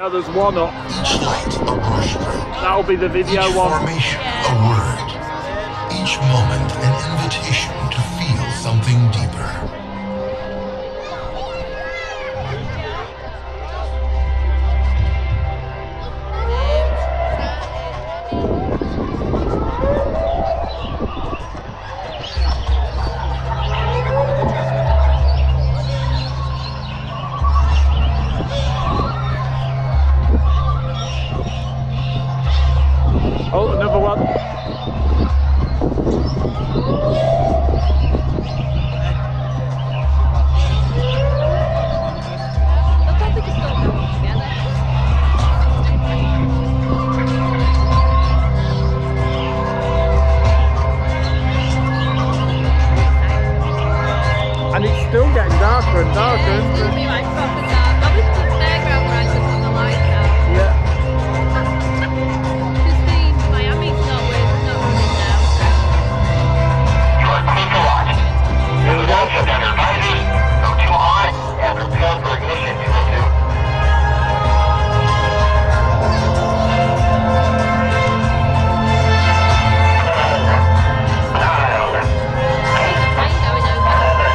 Now there's one up. Each light a brushstroke. That'll be the video Each one. formation a word. Each moment an invitation to feel something deeper. Oh, another one. And it's still getting darker and darker, Yeah, it's isn't gonna it? be like proper dark. I wish the fairground rides had put the lights out. Yeah. Christine, Miami's not running now. Here we go. Go too high and prepare for ignition, unit 2. Train going over.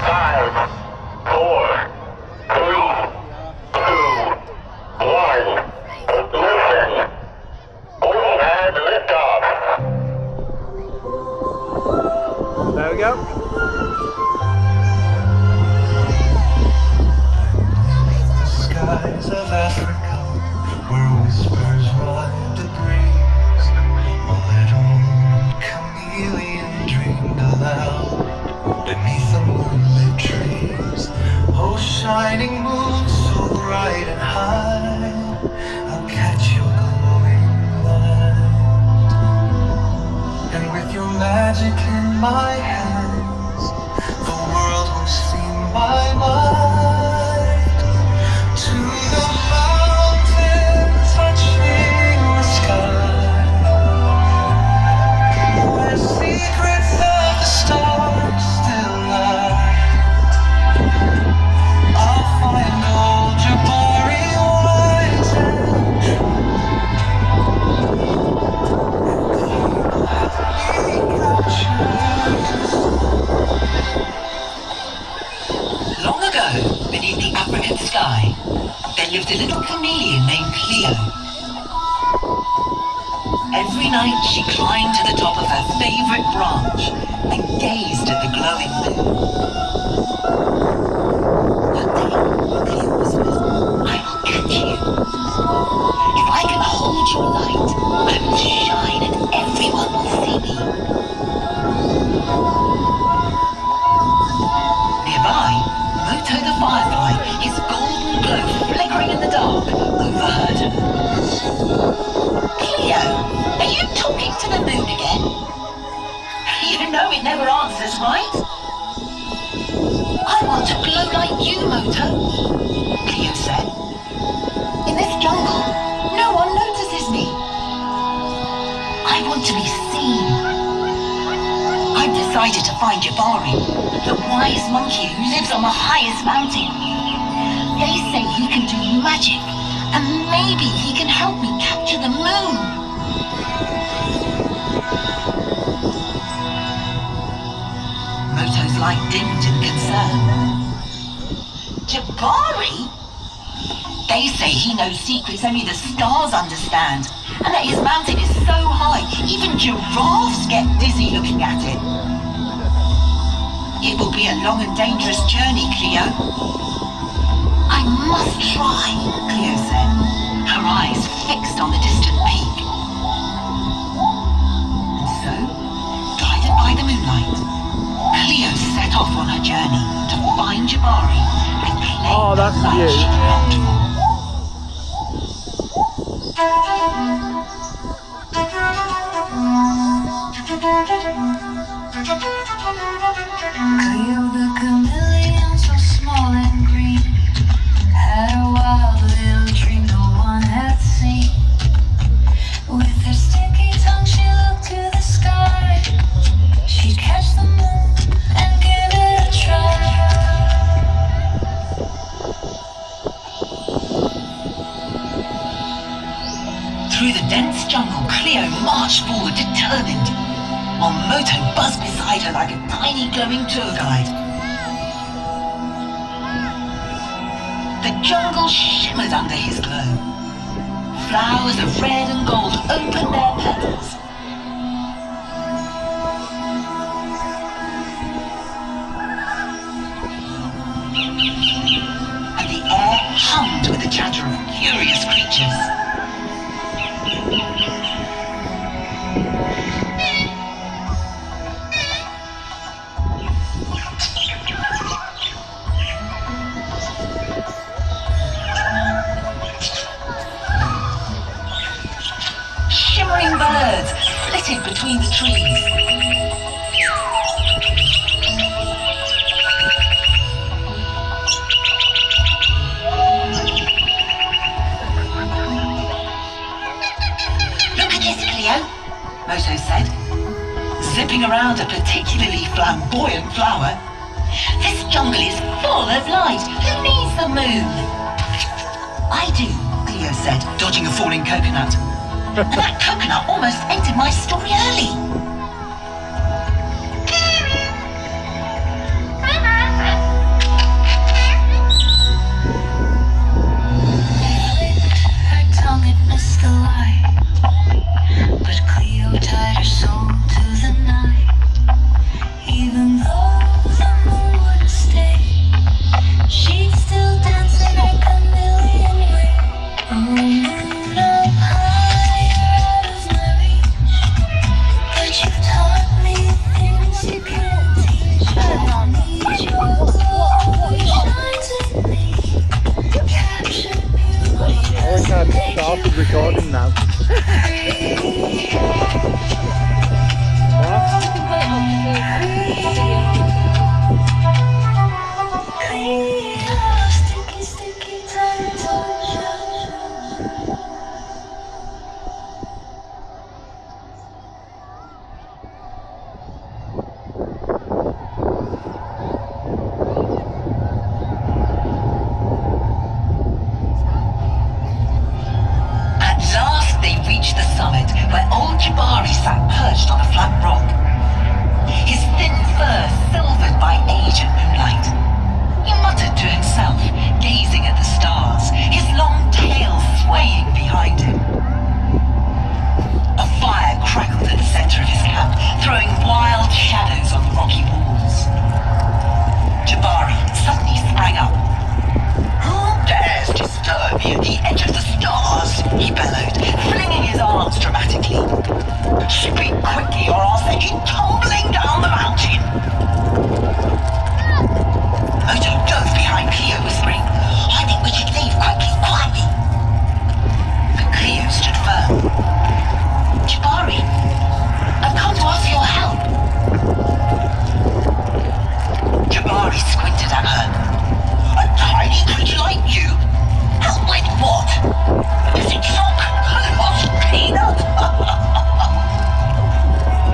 5, 4, 3, 2, 1. Ignition. We had liftoff. There we go. The skies of Africa, where whispers ride the breeze, a little chameleon dreamed aloud beneath the moonlit trees. Oh, shining moon, so bright and high, I'll catch your glowing light. And with your magic in my hands, the world will see my might. To the mountain, touching the sky, where secrets of the stars still lie. I'll find old Jabari wise and true. Long ago, beneath the African sky, there lived a little chameleon named Cleo. Every night she climbed to the top of her favorite branch and gazed at the glowing moon. One day, Cleo whispered, "I will catch you. If I can hold your light, I will shine and everyone will see me." Nearby, Moto the firefly, his golden glow flickering in the dark, overheard her. "Cleo, are you talking to the moon again? You know it never answers, right?" "I want to glow like you, Moto," Cleo said. "In this jungle, no one notices me. I want to be seen. I've decided to find Jabari, the wise monkey who lives on the highest mountain. They say he can do magic, and maybe he can help me capture the moon." Moto's light dimmed in concern. "Jabari? They say he knows secrets only the stars understand, and that his mountain is so high, even giraffes get dizzy looking at it." "It will be a long and dangerous journey, Cleo." "I must try," Cleo said, her eyes fixed on the distant peak. And so, guided by the moonlight, Cleo set off on her journey to find Jabari and claim Oh, that's the light you. she longed for. Cleo the chameleon, so small and green, had a wild little dream no one had seen. With her sticky tongue she looked to the sky. She'd catch the moon and give it a try. Through the dense jungle, Cleo marched forward, determined, while Moto buzzed beside her like a tiny glowing tour guide. The jungle shimmered under his glow. Flowers of red and gold opened their petals. And the air hummed with the chatter of curious creatures. Shimmering birds flitted between the trees. Look at this, Cleo, Moto said, zipping around a particularly flamboyant flower. This jungle is full of light. Who needs the moon? I do, Cleo said, dodging a falling coconut. And that coconut almost ended my story early. Her tongue had missed the light, but Cleo tied her soul to the night. Even though the moon wouldn't stay, she'd still dance in her chameleon way. Oh, moon up high, out of my reach, but you taught me things you can't teach. I don't need your glow, you shines in me, capture beauty. I can't start recording now. Sticky, sticky, tiny touch. At last they reached the summit, where old Jabari sat perched on a flat rock. His thin fur silvered by age and moonlight. He muttered to himself, gazing at the stars, his long tail swaying behind him. A fire crackled at the center of his camp, throwing wild shadows on the rocky walls. Jabari suddenly sprang up. "Who dares disturb me at the edge of the stars?" he bellowed, flinging his arms dramatically. "Speak quickly or I'll send you tumbling down the mountain." Moto dove behind Cleo, whispering, "I think we should leave quickly, quietly." But Cleo stood firm. "Jabari, I've come to ask for your help." Jabari squinted at her. "A tiny creature like you? Help with what? Is it shock? Lost peanut?"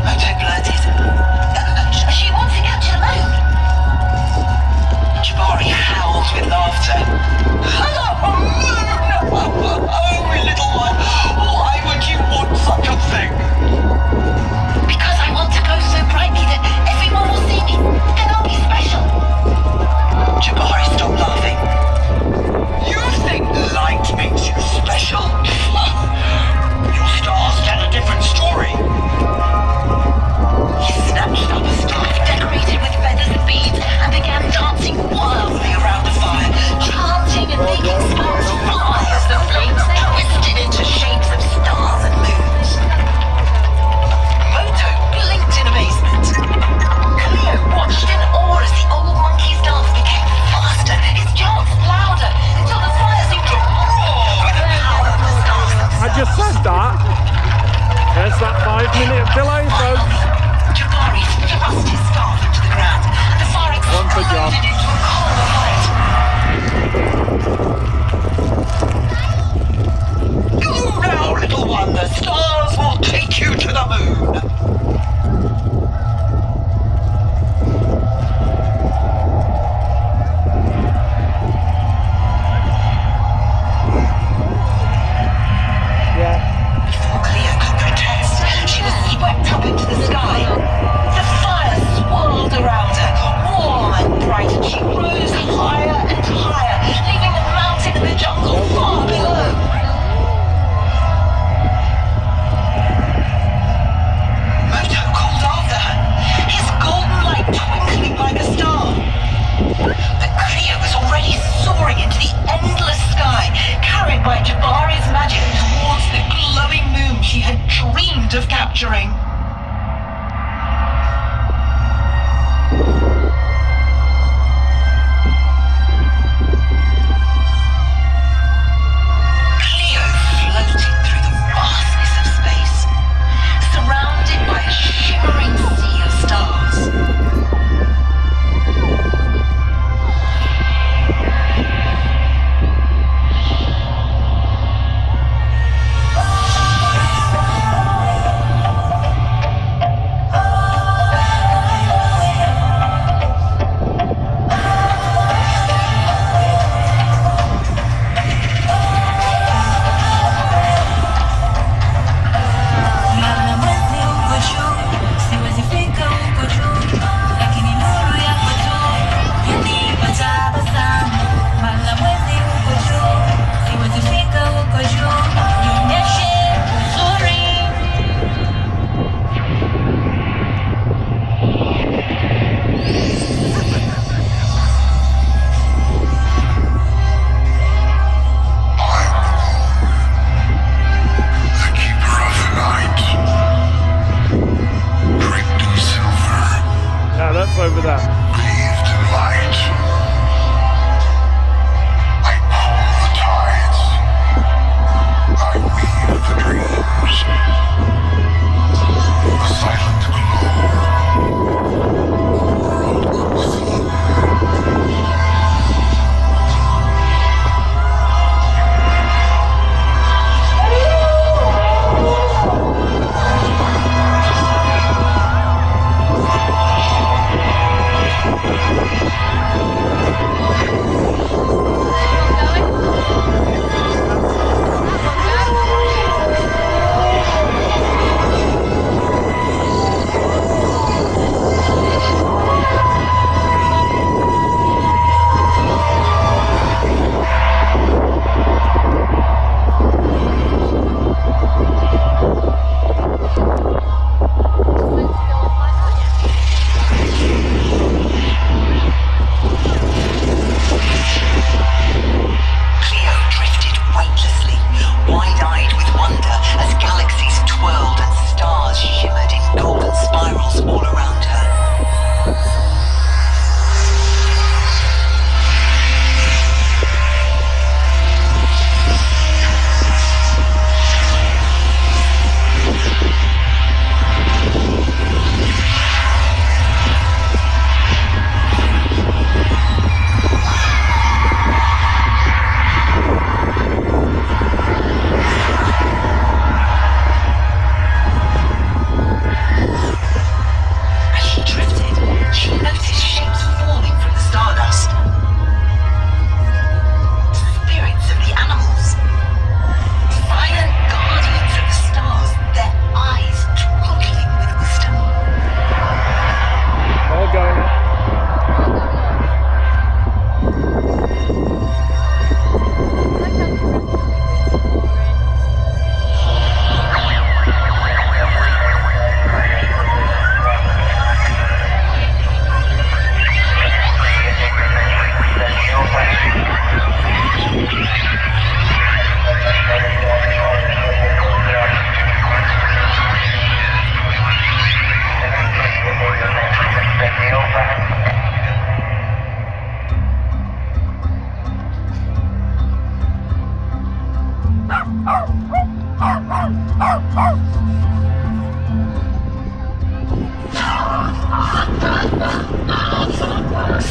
Moto blurted, "She wants to capture the moon." Jabari howled with laughter. "Oh, little one, why would you want such a thing?" "Because I want to glow so brightly that everyone will see me, and I'll be special." Jabari stopped laughing. "You think light makes you special? Your stars tell a different story." He snatched up a staff decorated with feathers and beads and began dancing wildly around the fire, chanting and making sparks fly as the flames twisted into shapes of stars and moons. Moto blinked in amazement. Cleo watched in awe as the old monkey's dance became faster, his chants louder, until the fire seemed to roar with the power of the stars themselves. I just said that. There's that 5-minute delay, folks. Jabari thrust his staff into the ground, and the fire One for John. exploded into a column of light. "Go now, little one, the stars will take you to the moon." Yeah.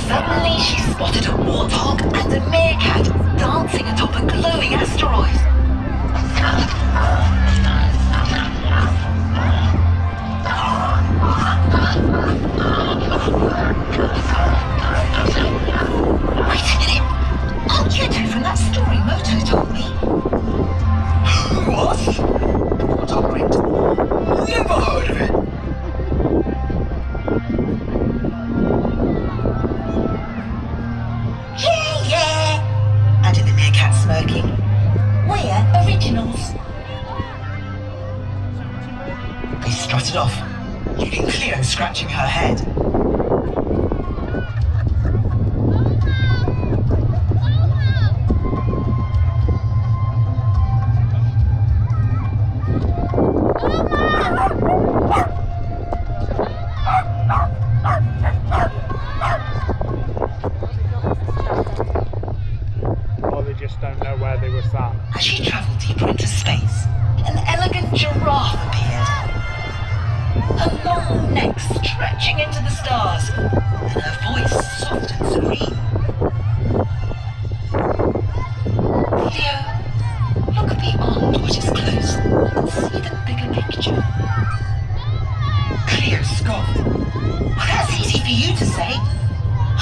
Suddenly she spotted a warthog and a meerkat dancing atop a glowing asteroid. Wait a minute! Aren't you two from that story Moto told me? What? Warthog print? Never heard of it. Yeah! Added the meerkat smirking. We're originals. They strutted off, leaving Cleo scratching her head. Or they just don't know where they were sat. As she travelled deeper into space, an elegant giraffe appeared. Her long neck stretching into the stars, and her voice soft and serene. Cleo, look beyond what is close and see the bigger picture. Cleo scoffed. Well, that's easy for you to say.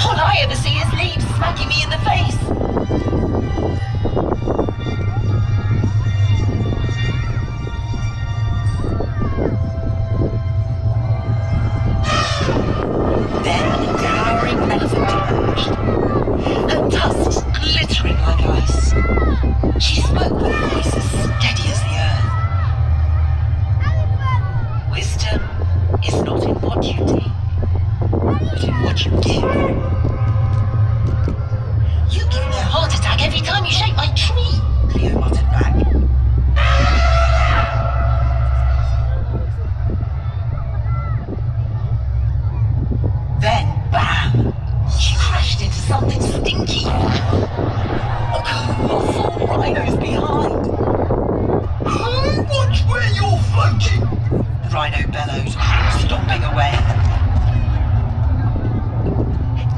All I ever see is leaves smacking me in the face. Then a towering elephant emerged, her tusks glittering like ice. She spoke with a voice as steady as the earth. Wisdom is not in what you take, but in what you give. You give me a heart attack every time you shake my tree, Cleo muttered back. Then, bam! She crashed into something stinky. A cone of 4 rhinos behind. Watch where you're floating! The rhino bellowed, stomping away.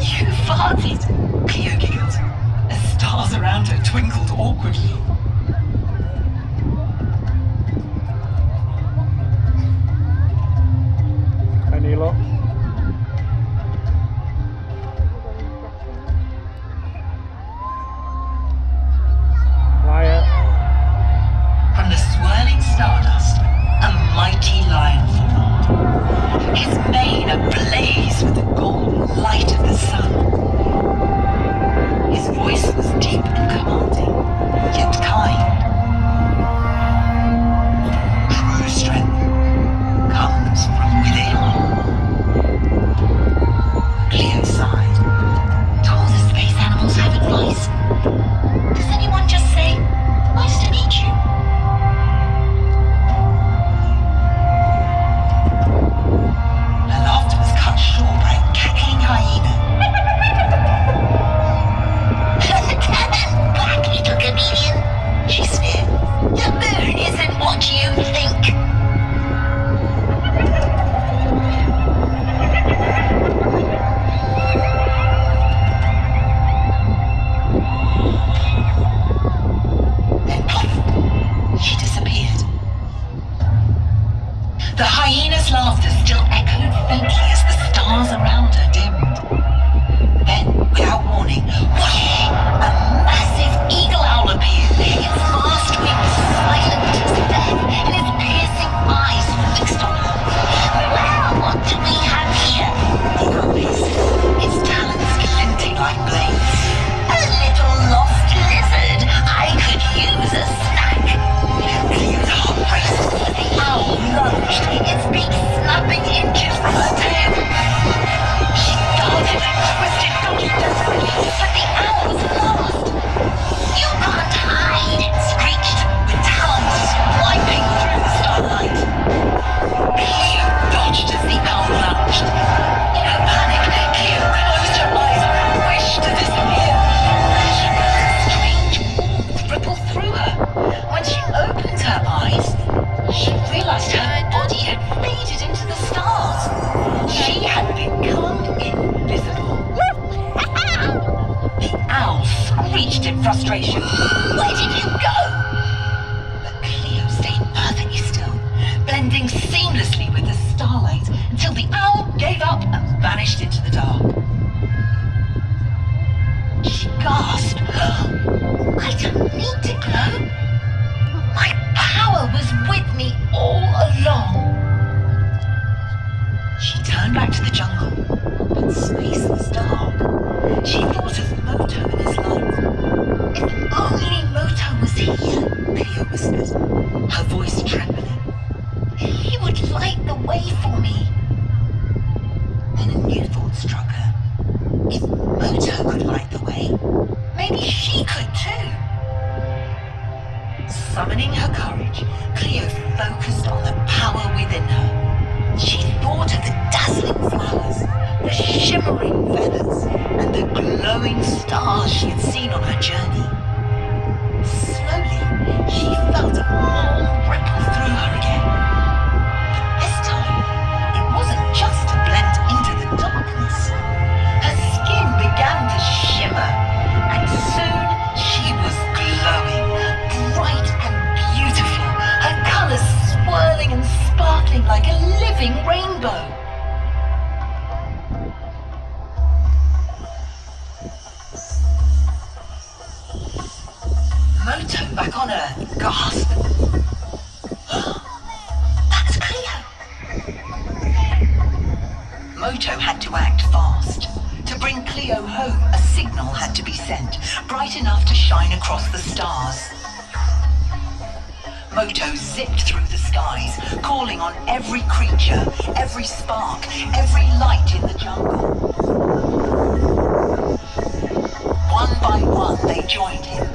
You farted, Cleo giggled, as stars around her twinkled awkwardly. Any luck? Quiet. From the swirling stardust, a mighty lion formed, his mane ablaze with the golden light of the sun. His voice was deep and commanding, yet kind. Where did you go? But Cleo stayed perfectly still, blending seamlessly with the starlight until the owl gave up and vanished into the dark. She gasped. I don't need to glow. My power was with me all along. She turned back to the jungle, but space was dark. She thought of Moto and his light. If only Moto was here, Cleo whispered, her voice trembling. He would light the way for me. Then a new thought struck her. If Moto could light the way, maybe she could too. Summoning her courage, Cleo focused on the power within her. She thought of the dazzling flowers, the shimmering feathers, and the glowing stars she had seen on her journey. Slowly, she felt a warm ripple through her again. But this time, it wasn't just to blend into the darkness. Her skin began to shimmer, and soon she was glowing, bright and beautiful, her colors swirling and sparkling like a living rainbow. Moto back on Earth gasped. That's Cleo. Moto had to act fast. To bring Cleo home, a signal had to be sent, bright enough to shine across the stars. Moto zipped through the skies, calling on every creature, every spark, every light in the jungle. One by one, they joined him,